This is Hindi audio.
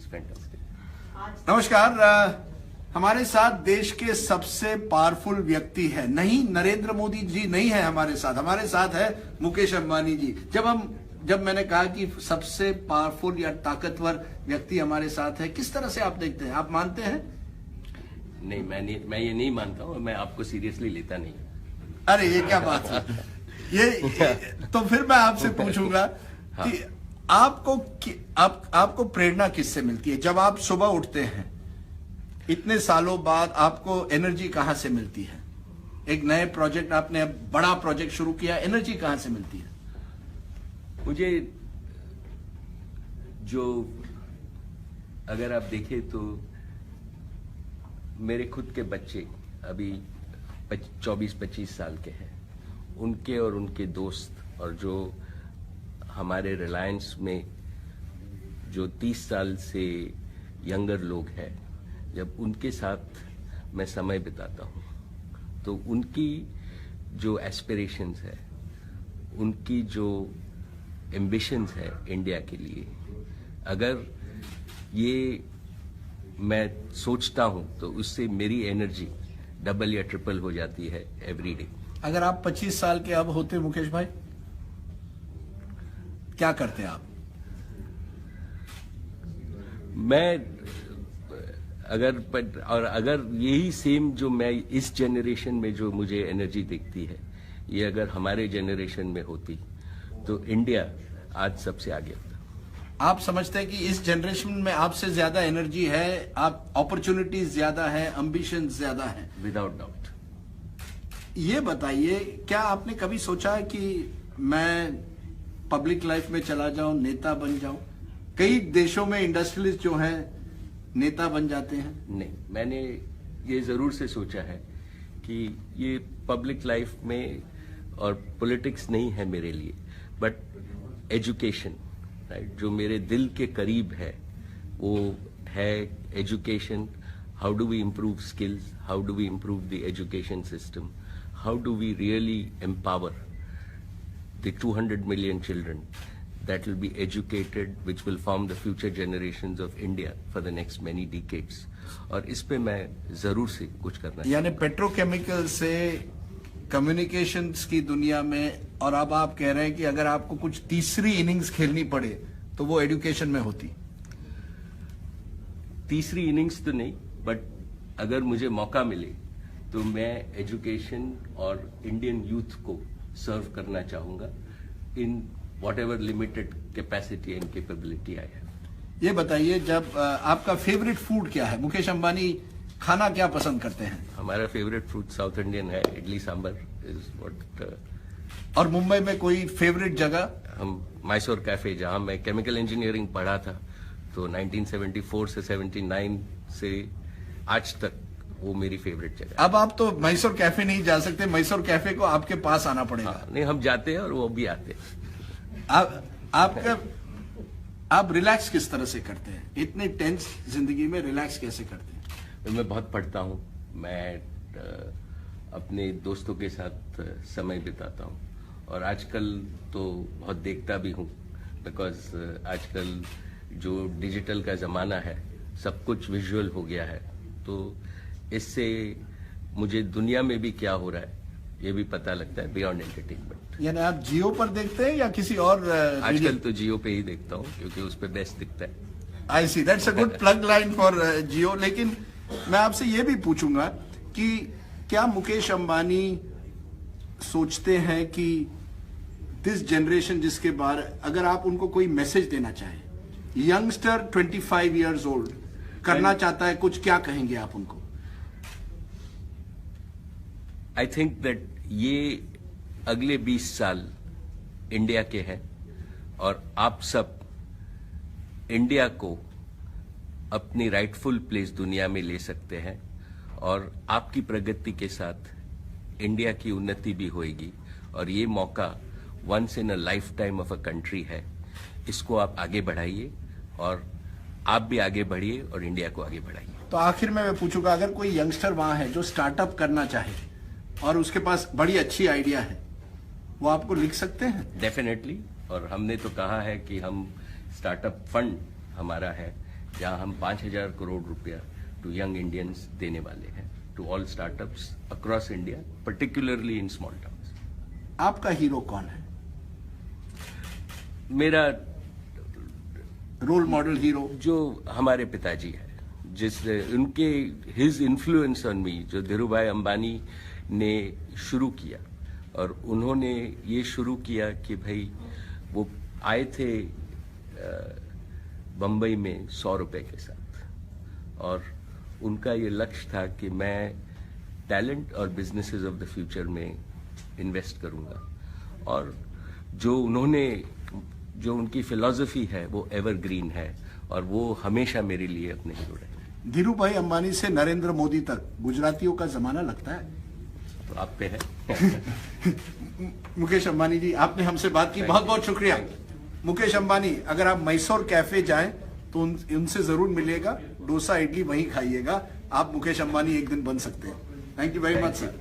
फैंटास्टिक। नमस्कार। हमारे साथ देश के सबसे पावरफुल व्यक्ति है, नहीं नरेंद्र मोदी जी नहीं है हमारे साथ है मुकेश अंबानी जी। जब मैंने कहा कि सबसे पावरफुल या ताकतवर व्यक्ति हमारे साथ है, किस तरह से आप देखते हैं? आप मानते हैं? नहीं, मैं ये नहीं मानता हूँ, मैं आपको सीरियसली लेता नहीं। अरे ये क्या बात है? ये तो फिर मैं आपसे पूछूंगा हाँ। कि आपको प्रेरणा किससे मिलती है? जब आप सुबह उठते हैं इतने सालों बाद, आपको एनर्जी कहां से मिलती है? एक नए प्रोजेक्ट, आपने बड़ा प्रोजेक्ट शुरू किया, एनर्जी कहां से मिलती है? मुझे जो, अगर आप देखें तो मेरे खुद के बच्चे अभी 24-25 साल के हैं, उनके और उनके दोस्त, और जो हमारे रिलायंस में जो 30 साल से यंगर लोग हैं, जब उनके साथ मैं समय बिताता हूँ तो उनकी जो एस्पिरेशंस है, उनकी जो एम्बिशंस है इंडिया के लिए, अगर ये मैं सोचता हूं तो उससे मेरी एनर्जी डबल या ट्रिपल हो जाती है एवरी डे। अगर आप 25 साल के अब होते मुकेश भाई, क्या करते आप? मैं अगर यही सेम जो मैं इस जनरेशन में जो मुझे एनर्जी दिखती है, ये अगर हमारे जनरेशन में होती तो इंडिया आज सबसे आगे होता। आप समझते हैं कि इस जनरेशन में आपसे ज्यादा एनर्जी है, आप अपॉर्चुनिटीज ज्यादा है, एम्बिशन ज्यादा है? Without doubt. ये बताइए, क्या आपने कभी सोचा है कि मैं पब्लिक लाइफ में चला जाऊं, नेता बन जाऊं? कई देशों में इंडस्ट्रियलिस्ट जो हैं नेता बन जाते हैं। नहीं, मैंने ये जरूर से सोचा है कि ये पब्लिक लाइफ में और पॉलिटिक्स नहीं है मेरे लिए, बट एजुकेशन, राइट, जो मेरे दिल के करीब है वो है education. How do we improve skills, how do we improve the education system, how do we really empower the 200 million children that will be educated, which will form the future generations of India for the next many decades. और इस पे मैं जरूर से कुछ करना चाहता हूं। यानी पेट्रोकेमिकल से कम्युनिकेशंस की दुनिया में, और अब आप कह रहे हैं कि अगर आपको कुछ तीसरी इनिंग्स खेलनी पड़े तो वो एजुकेशन में होती। तीसरी इनिंग्स तो नहीं, बट अगर मुझे मौका मिले तो मैं एजुकेशन और इंडियन यूथ को सर्व करना चाहूंगा in whatever limited capacity and capability I have. ये बताइए, जब आपका फेवरेट फूड क्या है? मुकेश अंबानी खाना क्या पसंद करते हैं? हमारा फेवरेट फूड साउथ इंडियन है, इडली सांभर इज व्हाट। और मुंबई में कोई फेवरेट जगह? हम मैसूर कैफे, जहां मैं केमिकल इंजीनियरिंग पढ़ा था, तो 1974 से 79 से आज तक वो मेरी फेवरेट जगह। अब आप तो मैसूर कैफे नहीं जा सकते, मैसूर कैफे को आपके पास आना पड़ेगा। हाँ, नहीं, हम जाते हैं और वो भी आते हैं। आप रिलैक्स किस तरह से करते हैं? इतनी टेंस जिंदगी में रिलैक्स कैसे करते हैं? मैं बहुत पढ़ता हूँ, मैं अपने दोस्तों के साथ समय बिताता हूँ, और आजकल तो बहुत देखता भी हूँ, बिकॉज आजकल जो डिजिटल का जमाना है, सब कुछ विजुअल हो गया है, तो इससे मुझे दुनिया में भी क्या हो रहा है ये भी पता लगता है, बियॉन्ड एंटरटेनमेंट। यानी आप जियो पर देखते हैं या किसी और? आजकल तो जियो पे ही देखता हूँ, क्योंकि उस पे बेस्ट दिखता है। I see, that's a good plug line for Jio. लेकिन मैं आपसे ये भी पूछूंगा कि क्या मुकेश अंबानी सोचते हैं कि दिस जनरेशन जिसके बारे, अगर आप उनको कोई मैसेज देना चाहें, यंगस्टर 25 इयर्स ओल्ड करना चाहता है कुछ, क्या कहेंगे आप उनको? आई थिंक दैट ये अगले 20 साल इंडिया के हैं, और आप सब इंडिया को अपनी राइटफुल प्लेस दुनिया में ले सकते हैं, और आपकी प्रगति के साथ इंडिया की उन्नति भी होएगी, और ये मौका once in a lifetime of a country है। इसको आप आगे बढ़ाइए, और आप भी आगे बढ़िए और इंडिया को आगे बढ़ाइए। तो आखिर में मैं पूछूंगा, अगर कोई यंगस्टर वहां है जो स्टार्टअप करना चाहे और उसके पास बड़ी अच्छी आइडिया है, वो आपको लिख सकते हैं? डेफिनेटली, और हमने तो कहा है कि हम स्टार्टअप फंड हमारा है, जहां हम 5,000 करोड़ रुपया टू यंग इंडियंस देने वाले हैं, to all startups across India, particularly in small towns. आपका हीरो कौन है? मेरा रोल मॉडल हीरो जो हमारे पिताजी है, उनके हिज इन्फ्लुएंस ऑन मी, जो धीरूभाई अंबानी ने शुरू किया, और उन्होंने ये शुरू किया कि भाई वो आए थे बम्बई में 100 रुपए के साथ, और उनका ये लक्ष्य था कि मैं टैलेंट और बिजनेसेस ऑफ द फ्यूचर में इन्वेस्ट करूंगा, और जो उनकी फिलॉसफी है वो एवरग्रीन है, और वो हमेशा मेरे लिए अपने हीरो रहे। धीरूभाई अंबानी से नरेंद्र मोदी तक गुजरातियों का जमाना लगता है। तो आप पे है। मुकेश अंबानी जी, आपने हमसे बात की, बहुत बहुत शुक्रिया। मुकेश अंबानी, अगर आप मैसूर कैफे जाएं तो उनसे जरूर मिलिएगा, डोसा इडली वहीं खाइएगा। आप मुकेश अंबानी एक दिन बन सकते हैं। Thank you very much sir.